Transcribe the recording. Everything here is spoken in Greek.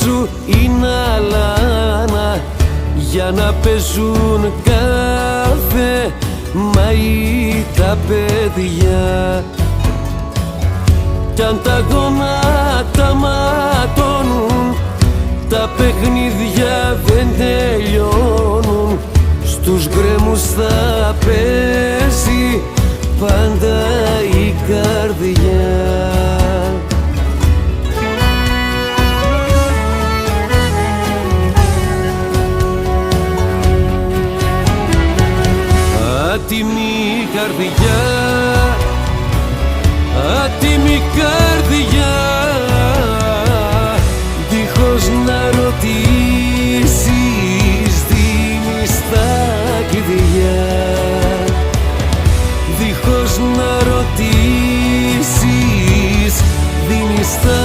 σου είναι αλάνα για να παίζουν κάθε μαΐ τα παιδιά. Κι αν τα γόνατα ματώνουν, τα παιχνίδια δεν τελειώνουν, στους γκρέμους θα πέσει πάντα η καρδιά. Άτιμη καρδιά, άτιμη καρδιά, δίχως να ρωτήσεις δίνεις τα κλειδιά. Δίχως να ρωτήσεις δίνεις τα